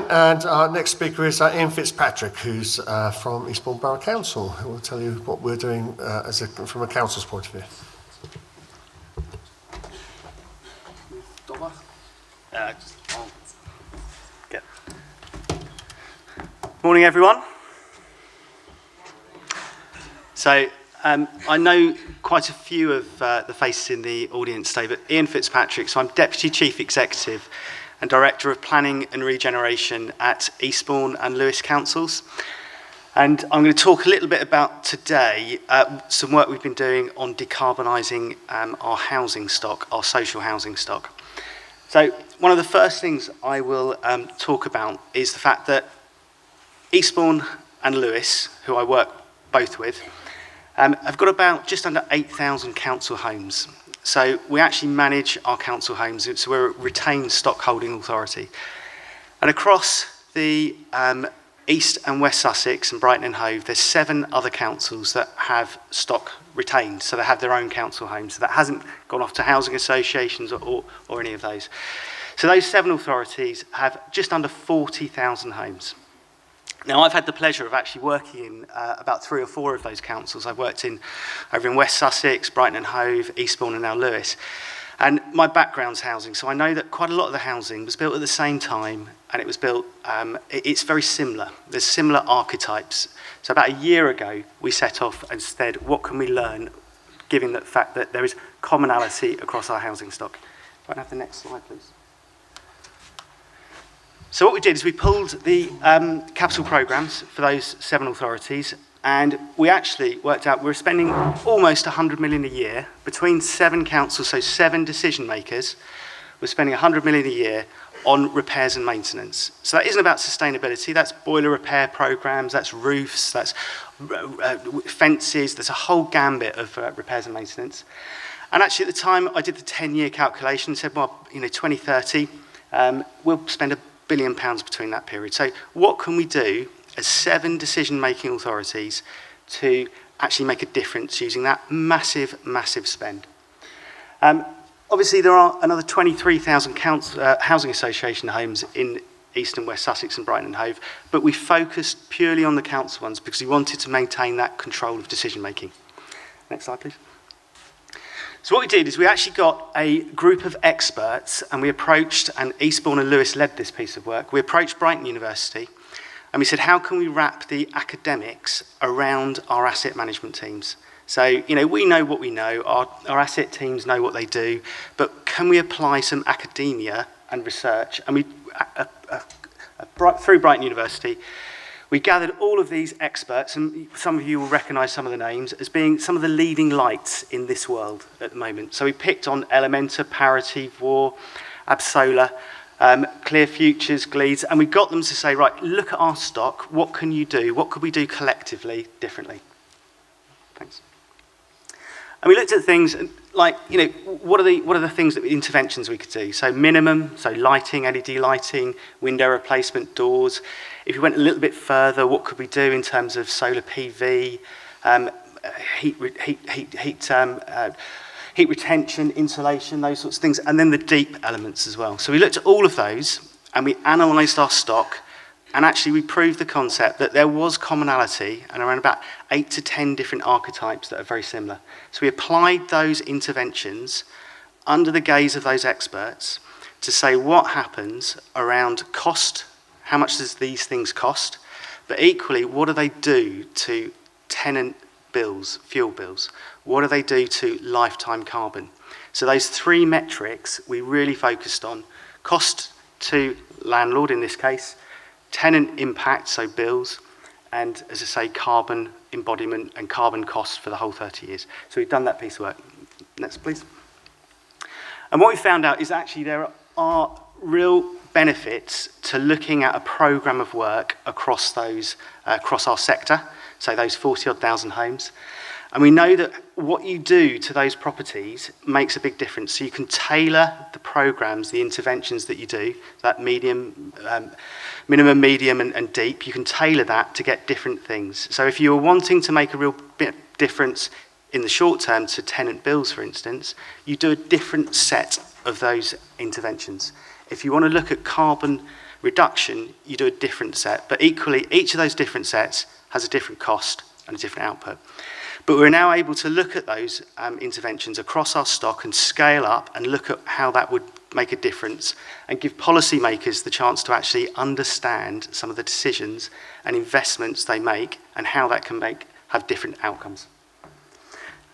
and our next speaker is Ian Fitzpatrick, who's from Eastbourne Borough Council, who will tell you what we're doing from a council's point of view. Morning, everyone. So I know quite a few of the faces in the audience today, but Ian Fitzpatrick, so I'm Deputy Chief Executive and Director of Planning and Regeneration at Eastbourne and Lewes Councils. And I'm going to talk a little bit about today some work we've been doing on decarbonising our housing stock, our social housing stock. So one of the first things I will talk about is the fact that Eastbourne and Lewes, who I work both with, have got about just under 8,000 council homes. So we actually manage our council homes, so we're a retained stock holding authority. And across the East and West Sussex and Brighton and Hove, there's 7 other councils that have stock retained, so they have their own council homes. So that hasn't gone off to housing associations or any of those. So those 7 authorities have just under 40,000 homes. Now, I've had the pleasure of actually working in about 3 or 4 of those councils. I've worked over in West Sussex, Brighton and Hove, Eastbourne and now Lewes. And my background's housing, so I know that quite a lot of the housing was built at the same time, and it was built, it's very similar. There's similar archetypes. So about a year ago, we set off and said, what can we learn, given the fact that there is commonality across our housing stock? If I can have the next slide, please. So what we did is we pulled the capital programmes for those 7 authorities, and we actually worked out we're spending almost 100 million a year between 7 councils, so 7 decision makers. We're spending 100 million a year on repairs and maintenance. So that isn't about sustainability, that's boiler repair programmes, that's roofs, that's fences, there's a whole gambit of repairs and maintenance. And actually at the time I did the 10-year calculation and said, well, 2030, we'll spend £1 billion between that period. So what can we do as 7 decision-making authorities to actually make a difference using that massive, massive spend? Obviously, there are another 23,000 housing association homes in East and West Sussex and Brighton and Hove, but we focused purely on the council ones because we wanted to maintain that control of decision-making. Next slide, please. So what we did is we actually got a group of experts and we approached, and Eastbourne and Lewes led this piece of work, we approached Brighton University and we said, how can we wrap the academics around our asset management teams? So, we know what we know, our asset teams know what they do, but can we apply some academia and research? And we, through Brighton University, we gathered all of these experts, and some of you will recognise some of the names, as being some of the leading lights in this world at the moment. So we picked on Elementa, Parity, Vor, Absola, Clear Futures, Gleeds, and we got them to say, right, look at our stock, what can you do? What could we do collectively differently? Thanks. And we looked at things like, what are the things interventions we could do? So minimum, so lighting, LED lighting, window replacement, doors. If we went a little bit further, what could we do in terms of solar PV, heat retention, insulation, those sorts of things, and then the deep elements as well. So we looked at all of those and we analysed our stock, and actually we proved the concept that there was commonality and around about 8 to 10 different archetypes that are very similar. So we applied those interventions under the gaze of those experts to say what happens around cost, how much does these things cost, but equally, what do they do to tenant bills, fuel bills? What do they do to lifetime carbon? So those 3 metrics we really focused on: cost to landlord in this case, tenant impact, so bills, and as I say, carbon embodiment and carbon costs for the whole 30 years. So we've done that piece of work. Next, please. And what we found out is actually there are real benefits to looking at a programme of work across our sector, so those 40-odd thousand homes. And we know that what you do to those properties makes a big difference. So you can tailor the programmes, the interventions that you do, that minimum, medium and deep, you can tailor that to get different things. So if you're wanting to make a real bit difference in the short term to tenant bills, for instance, you do a different set of those interventions. If you want to look at carbon reduction, you do a different set. But equally, each of those different sets has a different cost and a different output. But we're now able to look at those interventions across our stock and scale up and look at how that would make a difference and give policymakers the chance to actually understand some of the decisions and investments they make and how that can have different outcomes.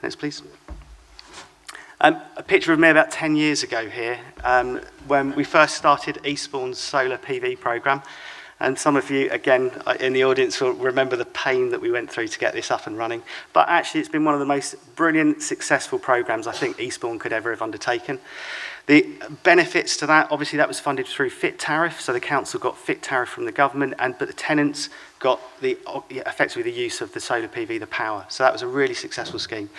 Next, please. A picture of me about 10 years ago here, when we first started Eastbourne's solar PV programme. And some of you, again, in the audience will remember the pain that we went through to get this up and running. But actually, it's been one of the most brilliant, successful programmes I think Eastbourne could ever have undertaken. The benefits to that, obviously that was funded through fit tariff, so the council got fit tariff from the government, but the tenants got effectively the use of the solar PV, the power. So that was a really successful scheme.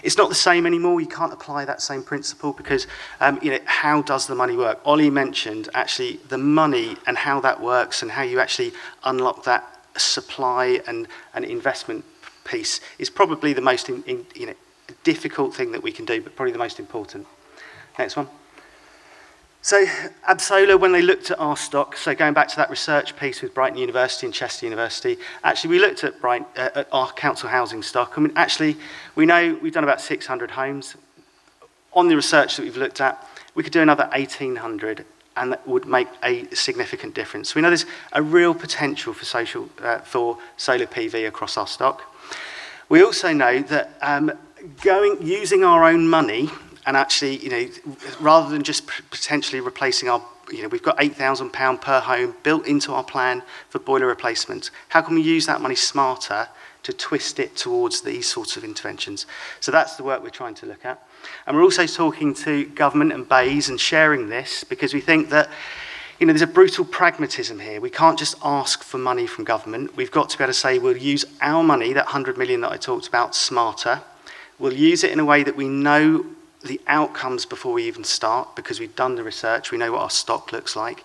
It's not the same anymore. You can't apply that same principle because, how does the money work? Ollie mentioned actually the money and how that works and how you actually unlock that supply and investment piece is probably the most difficult thing that we can do, but probably the most important. Next one. So Absol, when they looked at our stock, so going back to that research piece with Brighton University and Chester University, actually we looked at our council housing stock. I mean, actually, we know we've done about 600 homes. On the research that we've looked at, we could do another 1,800, and that would make a significant difference. We know there's a real potential for solar PV across our stock. We also know that using our own money, and actually, rather than just potentially replacing we've got £8,000 per home built into our plan for boiler replacement. How can we use that money smarter to twist it towards these sorts of interventions? So that's the work we're trying to look at. And we're also talking to government and BEIS and sharing this because we think that, there's a brutal pragmatism here. We can't just ask for money from government. We've got to be able to say we'll use our money, that 100 million that I talked about, smarter. We'll use it in a way that we know the outcomes before we even start because we've done the research, we know what our stock looks like.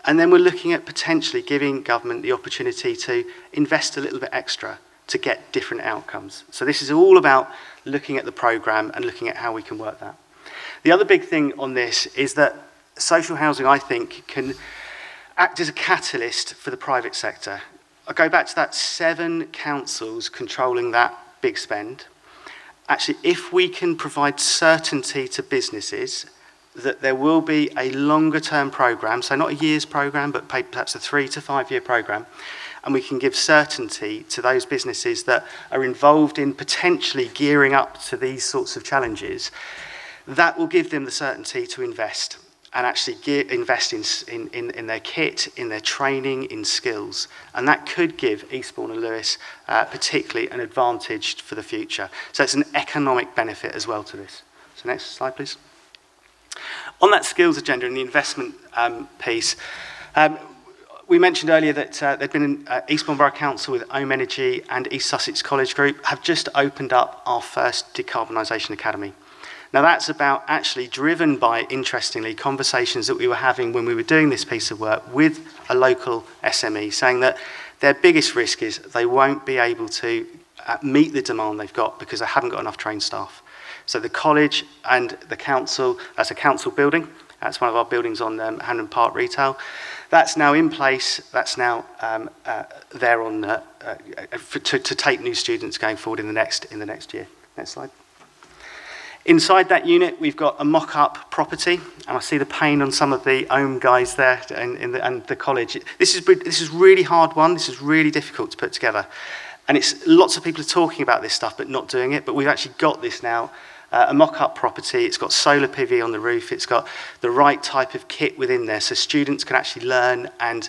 And then we're looking at potentially giving government the opportunity to invest a little bit extra to get different outcomes. So this is all about looking at the programme and looking at how we can work that. The other big thing on this is that social housing, I think, can act as a catalyst for the private sector. I go back to that 7 councils controlling that big spend. Actually, if we can provide certainty to businesses that there will be a longer-term programme, so not a year's programme, but perhaps a 3 to 5 year programme, and we can give certainty to those businesses that are involved in potentially gearing up to these sorts of challenges, that will give them the certainty to invest and actually invest in their kit, in their training, in skills. And that could give Eastbourne and Lewes particularly an advantage for the future. So it's an economic benefit as well to this. So next slide, please. On that skills agenda and the investment piece, we mentioned earlier that there'd been Eastbourne Borough Council with Ohm Energy and East Sussex College Group have just opened up our first Decarbonising Academy. Now that's about actually driven by, interestingly, conversations that we were having when we were doing this piece of work with a local SME, saying that their biggest risk is they won't be able to meet the demand they've got because they haven't got enough trained staff. So the college and the council, that's a council building, that's one of our buildings on Hampden Park Retail, that's now in place, that's now there on to take new students going forward in the next year. Next slide. Inside that unit, we've got a mock-up property, and I see the pain on some of the Ohm guys there and the college. This is really hard one. This is really difficult to put together, and it's lots of people are talking about this stuff but not doing it. But we've actually got this now, a mock-up property. It's got solar PV on the roof. It's got the right type of kit within there, so students can actually learn and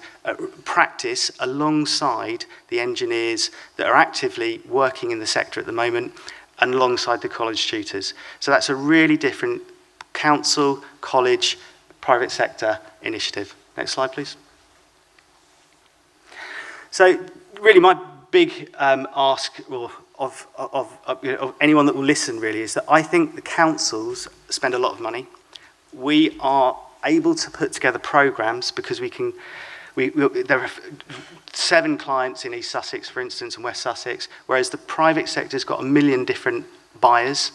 practice alongside the engineers that are actively working in the sector at the moment, and alongside the college tutors. So that's a really different council, college, private sector initiative. Next slide, please. So really my big ask of anyone that will listen really is that I think the councils spend a lot of money. We are able to put together programmes because there are 7 clients in East Sussex, for instance, and West Sussex, whereas the private sector's got 1 million different buyers.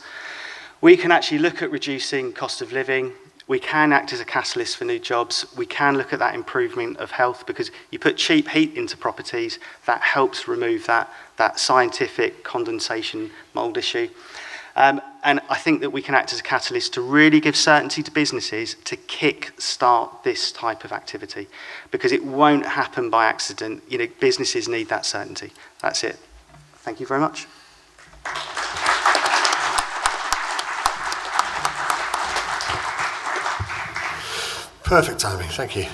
We can actually look at reducing cost of living. we can act as a catalyst for new jobs. We can look at that improvement of health, because you put cheap heat into properties, that helps remove that scientific condensation mould issue. And I think that we can act as a catalyst to really give certainty to businesses to kick-start this type of activity, because it won't happen by accident. You know, businesses need that certainty. That's it. Thank you very much. Perfect timing, thank you.